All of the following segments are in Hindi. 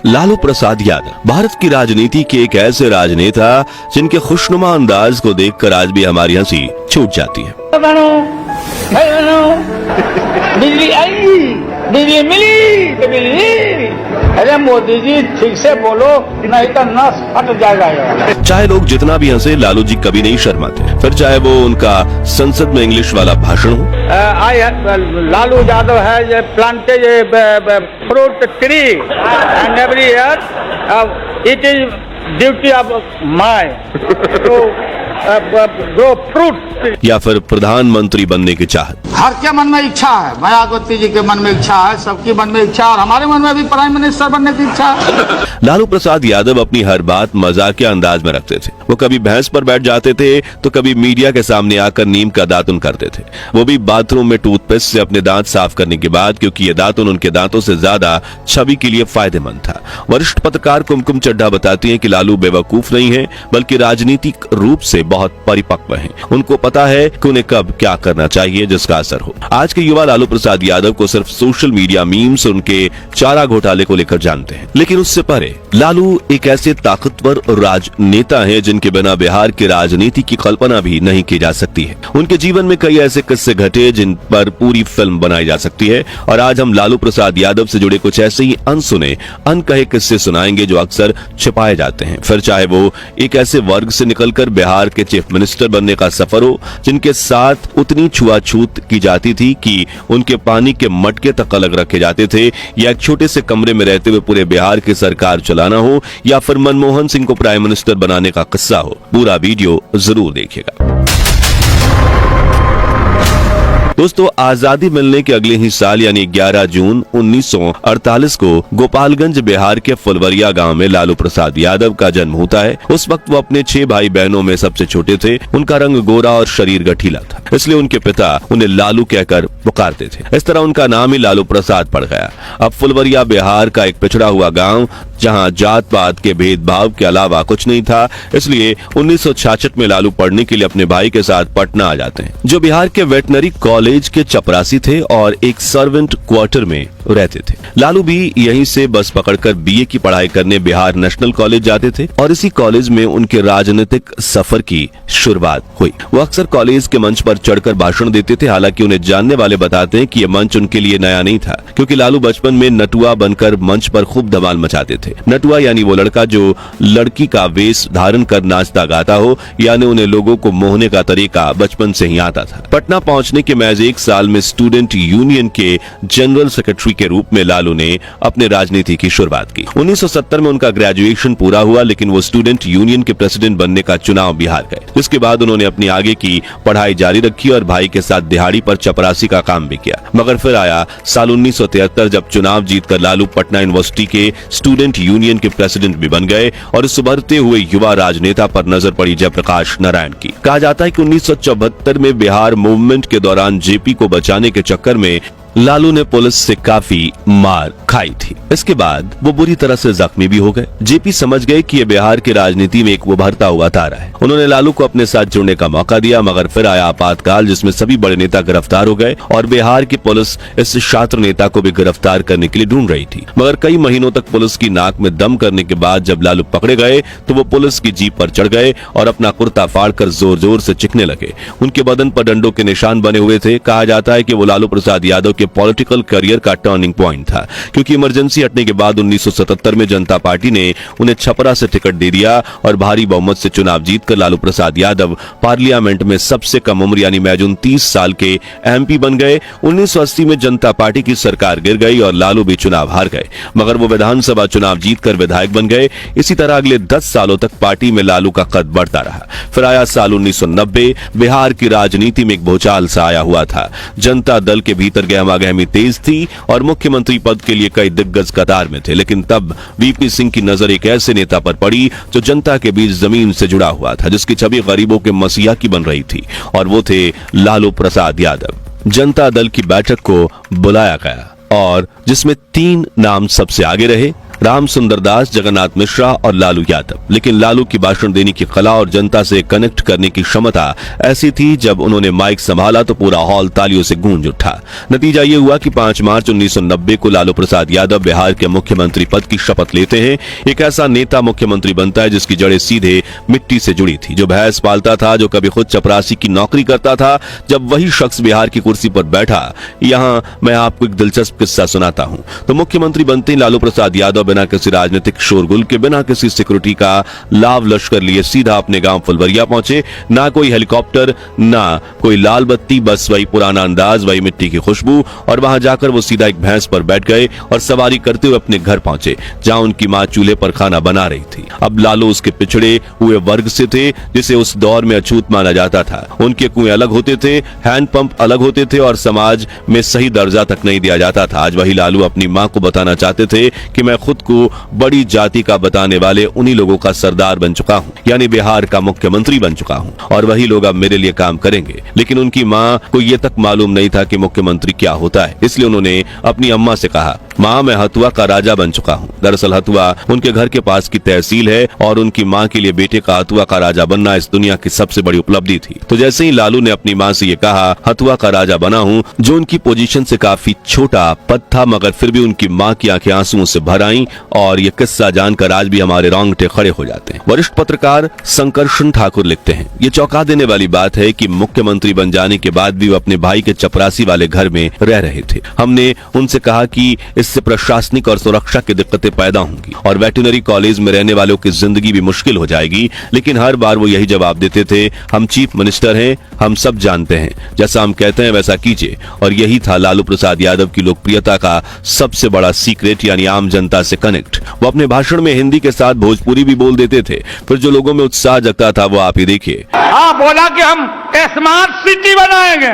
लालू प्रसाद यादव भारत की राजनीति के एक ऐसे राजनेता जिनके खुशनुमा अंदाज को देखकर आज भी हमारी हंसी छूट जाती है। बिजली आई, बिजली मिली तो बिजली। अरे मोदी जी ठीक से बोलो नहीं तो नस फट जाएगा। चाहे लोग जितना भी हंसे, लालू जी कभी नहीं शर्माते, फिर चाहे वो उनका संसद में इंग्लिश वाला भाषण हो। लालू यादव है ये plantage fruit tree and every year it is duty of my to grow fruit. या फिर प्रधानमंत्री बनने की चाहत। हर के मन में इच्छा है, मायावती जी के मन में इच्छा है, सबके मन में इच्छा, और हमारे मन में भी प्राइम मिनिस्टर बनने की इच्छा है। लालू प्रसाद यादव अपनी हर बात मजाकिया अंदाज में रखते थे। वो कभी भैंस पर बैठ जाते थे तो कभी मीडिया के सामने आकर नीम का दातुन करते थे, वो भी बाथरूम में टूथपेस्ट से अपने दांत साफ करने के बाद, क्योंकि ये दातुन उनके दांतों से ज्यादा छवि के लिए फायदेमंद था। वरिष्ठ पत्रकार कुमकुम चड्ढा बताती हैं कि लालू बेवकूफ नहीं है, बल्कि राजनीतिक रूप से बहुत परिपक्व हैं। उनको पता है कि उन्हें कब क्या करना चाहिए जिसका असर हो। आज के युवा लालू प्रसाद यादव को सिर्फ सोशल मीडिया मीम्स और उनके चारा घोटाले को लेकर जानते हैं, लेकिन उससे परे लालू एक ऐसे ताकतवर राजनेता हैं जिनके बिना बिहार की राजनीति की कल्पना भी नहीं की जा सकती है। उनके जीवन में कई ऐसे किस्से घटे जिन पर पूरी फिल्म बनाई जा सकती है, और आज हम लालू प्रसाद यादव से जुड़े कुछ ऐसे ही अनसुने अनकहे किस्से सुनाएंगे जो अक्सर छिपाए जाते हैं। फिर चाहे वो एक ऐसे वर्ग से निकलकर बिहार के चीफ मिनिस्टर बनने का सफर हो जिनके साथ उतनी छुआछूत की जाती थी कि उनके पानी के मटके तक अलग रखे जाते थे, या एक छोटे से कमरे में रहते हुए पूरे बिहार की सरकार चलाना हो, या फिर मनमोहन सिंह को प्राइम मिनिस्टर बनाने का किस्सा हो। पूरा वीडियो जरूर देखिएगा। दोस्तों, आजादी मिलने के अगले ही साल यानी 11 जून 1948 को गोपालगंज बिहार के फुलवरिया गांव में लालू प्रसाद यादव का जन्म होता है। उस वक्त वो अपने 6 भाई बहनों में सबसे छोटे थे। उनका रंग गोरा और शरीर गठीला था, इसलिए उनके पिता उन्हें लालू कहकर पुकारते थे। इस तरह उनका नाम ही लालू प्रसाद पड़ गया। अब फुलवरिया बिहार का एक पिछड़ा हुआ गाँव, जहाँ जात पात के भेदभाव के अलावा कुछ नहीं था, इसलिए 1966 में लालू पढ़ने के लिए अपने भाई के साथ पटना आ जाते हैं, जो बिहार के वेटनरी कॉलेज के चपरासी थे और एक सर्वेंट क्वार्टर में रहते थे। लालू भी यहीं से बस पकड़कर बीए की पढ़ाई करने बिहार नेशनल कॉलेज जाते थे, और इसी कॉलेज में उनके राजनीतिक सफर की शुरुआत हुई। वो अक्सर कॉलेज के मंच पर चढ़कर भाषण देते थे। हालांकि उन्हें जानने वाले बताते हैं कि यह मंच उनके लिए नया नहीं था, क्योंकि लालू बचपन में नटुआ बनकर मंच पर खूब धमाल मचाते थे। नटुआ यानी वो लड़का जो लड़की का वेश धारण कर नाचता गाता हो, यानी उन्हें लोगों को मोहने का तरीका बचपन से ही आता था। पटना पहुंचने के महज 1 साल में स्टूडेंट यूनियन के जनरल सेक्रेटरी के रूप में लालू ने अपने राजनीति की शुरुआत की। 1970 में उनका ग्रेजुएशन पूरा हुआ, लेकिन वो स्टूडेंट यूनियन के प्रेसिडेंट बनने का चुनाव बिहार गए, जिसके बाद उन्होंने अपनी आगे की पढ़ाई जारी रखी और भाई के साथ दिहाड़ी पर चपरासी का काम भी किया। मगर फिर आया साल 1973, जब चुनाव जीतकर लालू पटना यूनिवर्सिटी के स्टूडेंट यूनियन के प्रेसिडेंट भी बन गए, और इस उभरते हुए युवा राजनेता पर नजर पड़ी जयप्रकाश नारायण की। कहा जाता है कि 1974 में बिहार मूवमेंट के दौरान जेपी को बचाने के चक्कर में लालू ने पुलिस से काफी मार खाई थी। इसके बाद वो बुरी तरह से जख्मी भी हो गए। जेपी समझ गए कि ये बिहार की राजनीति में एक उभरता हुआ तारा है। उन्होंने लालू को अपने साथ जुड़ने का मौका दिया, मगर फिर आया आपातकाल, जिसमें सभी बड़े नेता गिरफ्तार हो गए, और बिहार की पुलिस इस छात्र नेता को भी गिरफ्तार करने के लिए ढूंढ रही थी। मगर कई महीनों तक पुलिस की नाक में दम करने के बाद जब लालू पकड़े गए तो वो पुलिस की जीप पर चढ़ गए और अपना कुर्ता फाड़कर जोर जोर से चिखने लगे। उनके बदन पर डंडों के निशान बने हुए थे। कहा जाता है कि वो लालू प्रसाद यादव के पॉलिटिकल करियर का टर्निंग पॉइंट था, क्योंकि इमरजेंसी हटने के बाद 1977 में जनता पार्टी ने उन्हें छपरा से टिकट दे दिया, और भारी बहुमत से चुनाव जीतकर लालू प्रसाद यादव पार्लियामेंट में सबसे कम उम्र यानी मैजून 30 साल के एमपी बन गए। 1980 में जनता पार्टी की सरकार गिर गई और लालू भी चुनाव हार गए, मगर वो विधानसभा चुनाव जीतकर विधायक बन गए। इसी तरह अगले 10 सालों तक पार्टी में लालू का कद बढ़ता रहा। फिर आया साल 1990। बिहार की राजनीति में एक भूचाल सा आया हुआ था। जनता दल के भीतर गहमागहमी तेज थी और मुख्यमंत्री पद के लिए कई दिग्गज कतार में थे, लेकिन तब वीपी सिंह की नजर एक ऐसे नेता पर पड़ी जो जनता के बीच जमीन से जुड़ा हुआ था, जिसकी छवि गरीबों के मसीहा की बन रही थी, और वो थे लालू प्रसाद यादव। जनता दल की बैठक को बुलाया गया और जिसमें 3 नाम सबसे आगे रहे, राम सुंदर दास, जगन्नाथ मिश्रा और लालू यादव। लेकिन लालू की भाषण देने की कला और जनता से कनेक्ट करने की क्षमता ऐसी थी, जब उन्होंने माइक संभाला तो पूरा हॉल तालियों से गूंज उठा। नतीजा ये हुआ कि 5 मार्च 1990 को लालू प्रसाद यादव बिहार के मुख्यमंत्री पद की शपथ लेते हैं। एक ऐसा नेता मुख्यमंत्री बनता है जिसकी जड़ें सीधे मिट्टी से जुड़ी थी, जो भैंस पालता था, जो कभी खुद चपरासी की नौकरी करता था। जब वही शख्स बिहार की कुर्सी पर बैठा, यहां मैं आपको एक दिलचस्प किस्सा सुनाता हूं। तो मुख्यमंत्री बनते ही लालू प्रसाद यादव बिना किसी राजनीतिक शोरगुल के, बिना किसी सिक्योरिटी का लाव लश्कर लिए सीधा अपने गांव फुलवरिया पहुंचे। ना कोई हेलीकॉप्टर, ना कोई लाल बत्ती, बस वही पुराना अंदाज, वही मिट्टी की खुशबू। और वहां जाकर वो सीधा एक भैंस पर बैठ गए और सवारी करते हुए अपने घर पहुंचे, जहां उनकी मां चूल्हे पर खाना बना रही थी। अब लालू उसके पिछड़े हुए वर्ग से थे, जिसे उस दौर में अछूत माना जाता था। उनके कुएं अलग होते थे, हैंडपंप अलग होते थे और समाज में सही दर्जा तक नहीं दिया जाता था। आज वही लालू अपनी मां को बताना चाहते थे कि मैं खुद को बड़ी जाति का बताने वाले उन्हीं लोगों का सरदार बन चुका हूं, यानी बिहार का मुख्यमंत्री बन चुका हूं, और वही लोग अब मेरे लिए काम करेंगे। लेकिन उनकी मां को यह तक मालूम नहीं था कि मुख्यमंत्री क्या होता है, इसलिए उन्होंने अपनी अम्मा से कहा, माँ मैं हथुआ का राजा बन चुका हूँ। दरअसल हथुआ उनके घर के पास की तहसील है और उनकी माँ के लिए बेटे का हथुआ का राजा बनना इस दुनिया की सबसे बड़ी उपलब्धि थी। तो जैसे ही लालू ने अपनी माँ से ये कहा, हथुआ का राजा बना हूँ, जो उनकी पोजीशन से काफी छोटा पद था, मगर फिर भी उनकी माँ की आंखें आंसुओं से भर आईं। और ये किस्सा जानकर आज भी हमारे रोंगटे खड़े हो जाते हैं। वरिष्ठ पत्रकार संकर्षण ठाकुर लिखते हैं, ये चौंका देने वाली बात है कि मुख्यमंत्री बन जाने के बाद भी वो अपने भाई के चपरासी वाले घर में रह रहे थे। हमने उनसे कहा कि इससे प्रशासनिक और सुरक्षा की दिक्कतें पैदा होंगी और वेटरनरी कॉलेज में रहने वालों की जिंदगी भी मुश्किल हो जाएगी। लेकिन हर बार वो यही जवाब देते थे, हम चीफ मिनिस्टर हैं, हम सब जानते हैं, जैसा हम कहते हैं वैसा कीजिए। और यही था लालू प्रसाद यादव की लोकप्रियता का सबसे बड़ा सीक्रेट, यानी आम जनता से कनेक्ट। वो अपने भाषण में हिंदी के साथ भोजपुरी भी बोल देते थे। फिर जो लोगों में उत्साह जगता था वो आप ही देखिए। बोला कि हम स्मार्ट सिटी बनाएंगे।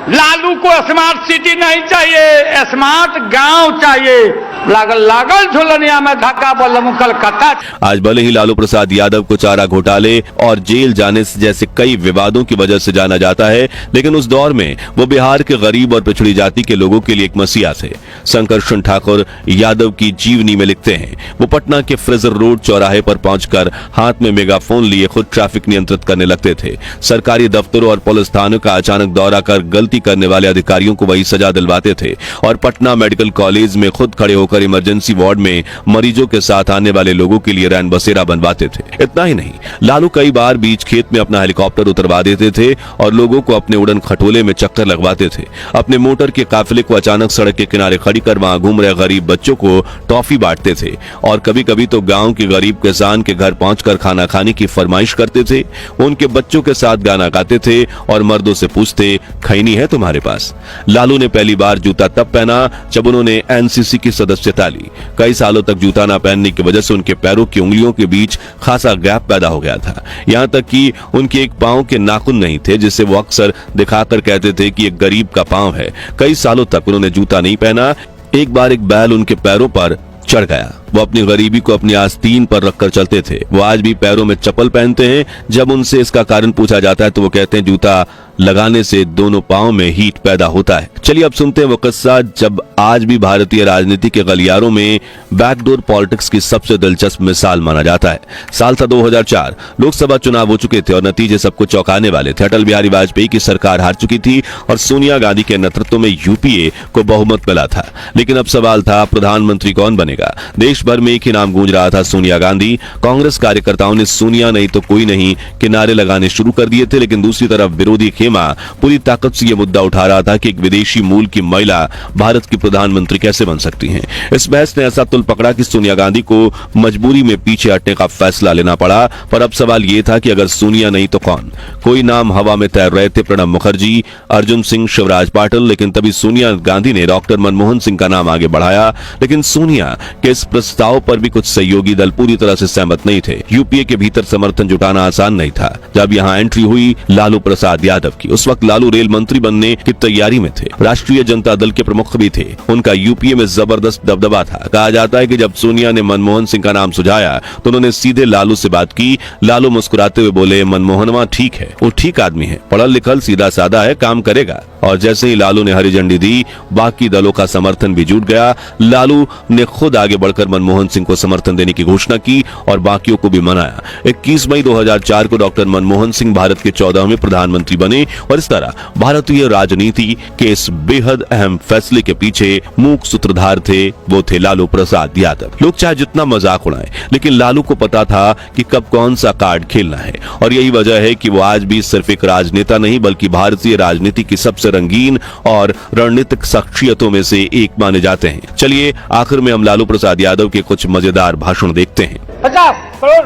लालू को स्मार्ट सिटी नहीं चाहिए, स्मार्ट गांव चाहिए। लागल झुलनिया में धक्का बोल कलकत्ता। आज भले ही लालू प्रसाद यादव को चारा घोटाले और जेल जाने जैसे कई विवादों की वजह से जाना जाता है, लेकिन उस दौर में वो बिहार के गरीब और पिछड़ी जाति के लोगों के लिए एक मसीहा थे। संकर्षण ठाकुर यादव की जीवनी में लिखते हैं, वो पटना के फ्रेजर रोड चौराहे पर पहुंचकर हाथ में मेगाफोन लिए खुद ट्रैफिक नियंत्रित करने लगते थे। सरकारी दफ्तरों और पुलिस थानों का अचानक दौरा कर गलती करने वाले अधिकारियों को वही सजा दिलवाते थे और पटना मेडिकल कॉलेज में खुद खड़े होकर इमरजेंसी वार्ड में मरीजों के साथ आने वाले लोगों के लिए रैन बसेरा बनवाते थे। इतना ही नहीं, लालू कई बार बीच खेत में अपना हेलीकॉप्टर उतरवा देते थे और लोगों को अपने उड़न खटोले में चक्कर लगवाते थे। अपने मोटर के काफिले को अचानक सड़क के किनारे खड़ी कर वहां घूम रहे गरीब बच्चों को टॉफी बांटते थे और कभी कभी तो गांव के गरीब किसान के घर पहुंचकर खाना खाने की फरमाइश करते थे। उनके बच्चों के साथ गाना गाते थे और मर्दों से पूछते, खैनी है तुम्हारे पास। लालू ने पहली बार जूता तब पहना जब उन्होंने एनसीसी की सदस्यता ली। कई सालों तक जूता न पहनने की वजह से उनके पैरों की उंगलियों के बीच खासा गैप पैदा हो गया था। यहाँ तक कि उनके एक पांव के नाखून नहीं थे, जिसे वो अक्सर दिखाकर कहते थे कि एक गरीब का पांव है। कई सालों तक उन्होंने जूता नहीं पहना। एक बार एक बैल उनके पैरों पर चढ़ गया। वो अपनी गरीबी को अपनी आस्तीन पर रखकर चलते थे। वो आज भी पैरों में चप्पल पहनते हैं। जब उनसे इसका कारण पूछा जाता है तो वो कहते हैं, जूता लगाने से दोनों पांव में हीट पैदा होता है। चलिए अब सुनते हैं वो किस्सा जब आज भी भारतीय राजनीति के गलियारों में बैकडोर पॉलिटिक्स की सबसे दिलचस्प मिसाल माना जाता है। साल था 2004, लोकसभा चुनाव हो चुके थे और नतीजे सबको चौंकाने वाले थे। अटल बिहारी वाजपेयी की सरकार हार चुकी थी और सोनिया गांधी के नेतृत्व में यूपीए को बहुमत मिला था। लेकिन अब सवाल था, प्रधानमंत्री कौन बनेगा? देश भर में एक ही नाम गूंज रहा था, सोनिया गांधी। कांग्रेस कार्यकर्ताओं ने सोनिया नहीं तो कोई नहीं के नारे लगाने शुरू कर दिए थे, लेकिन दूसरी तरफ विरोधी पूरी ताकत से यह मुद्दा उठा रहा था कि एक विदेशी मूल की महिला भारत की प्रधानमंत्री कैसे बन सकती हैं। इस बहस ने ऐसा तुल पकड़ा कि सोनिया गांधी को मजबूरी में पीछे हटने का फैसला लेना पड़ा। पर अब सवाल यह था कि अगर सोनिया नहीं तो कौन? कोई नाम हवा में तैर रहे थे, प्रणब मुखर्जी, अर्जुन सिंह, शिवराज पाटिल। लेकिन तभी सोनिया गांधी ने डॉक्टर मनमोहन सिंह का नाम आगे बढ़ाया। लेकिन सोनिया के इस प्रस्ताव पर भी कुछ सहयोगी दल पूरी तरह से सहमत नहीं थे। यूपीए के भीतर समर्थन जुटाना आसान नहीं था। जब यहाँ एंट्री हुई लालू प्रसाद यादव की, उस वक्त लालू रेल मंत्री बनने की तैयारी में थे। राष्ट्रीय जनता दल के प्रमुख भी थे। उनका यूपीए में जबरदस्त दबदबा था। कहा जाता है कि जब सोनिया ने मनमोहन सिंह का नाम सुझाया तो उन्होंने सीधे लालू से बात की। लालू मुस्कुराते हुए बोले, मनमोहनवा ठीक है, वो ठीक आदमी है, पढ़ा लिखल, सीधा साधा है, काम करेगा। और जैसे ही लालू ने हरी झंडी दी, बाकी दलों का समर्थन भी जुट गया। लालू ने खुद आगे बढ़कर मनमोहन सिंह को समर्थन देने की घोषणा की और बाकियों को भी मनाया। 21 मई 2004 को डॉक्टर मनमोहन सिंह भारत के 14वें प्रधानमंत्री बने और इस तरह भारतीय राजनीति के इस बेहद अहम फैसले के पीछे मूक सूत्रधार थे, वो थे लालू प्रसाद यादव। लोग चाहे जितना मजाक उड़ाएं, लेकिन लालू को पता था कि कब कौन सा कार्ड खेलना है और यही वजह है कि वो आज भी सिर्फ एक राजनेता नहीं बल्कि भारतीय राजनीति की सबसे रंगीन और रणनीतिक शख्सियतों में से एक माने जाते हैं। चलिए आखिर में हम लालू प्रसाद यादव के कुछ मजेदार भाषण देखते हैं। 50 करोड़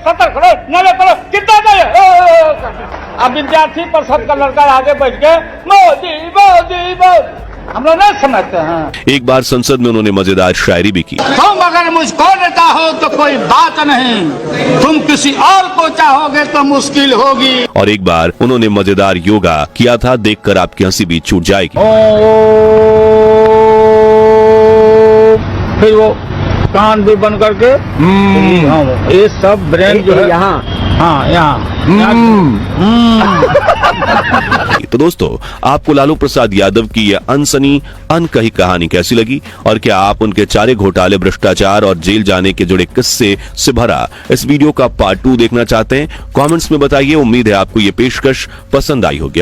70 करोड़ 90 करोड़ कितना चाहिए? अब विद्यार्थी परिषद का लड़का आगे बैठ के मोदी मोदी मोदी, हम लोग नहीं समझते हैं। एक बार संसद में उन्होंने मजेदार शायरी भी की। तुम अगर मुझको लेता हो तो कोई बात नहीं, तुम किसी और को चाहोगे तो मुश्किल होगी। और एक बार उन्होंने मजेदार योगा किया था, देखकर आपकी हंसी भी छूट जाएगी। फिर वो कान भी बंद करके हाँ, ये सब ब्रेन जो है यहाँ, हाँ यहाँ। तो दोस्तों, आपको लालू प्रसाद यादव की यह अनसनी अनकही कहानी कैसी लगी और क्या आप उनके चारे घोटाले, भ्रष्टाचार और जेल जाने के जुड़े किस्से से भरा इस वीडियो का पार्ट 2 देखना चाहते हैं? कमेंट्स में बताइए। उम्मीद है आपको ये पेशकश पसंद आई होगी।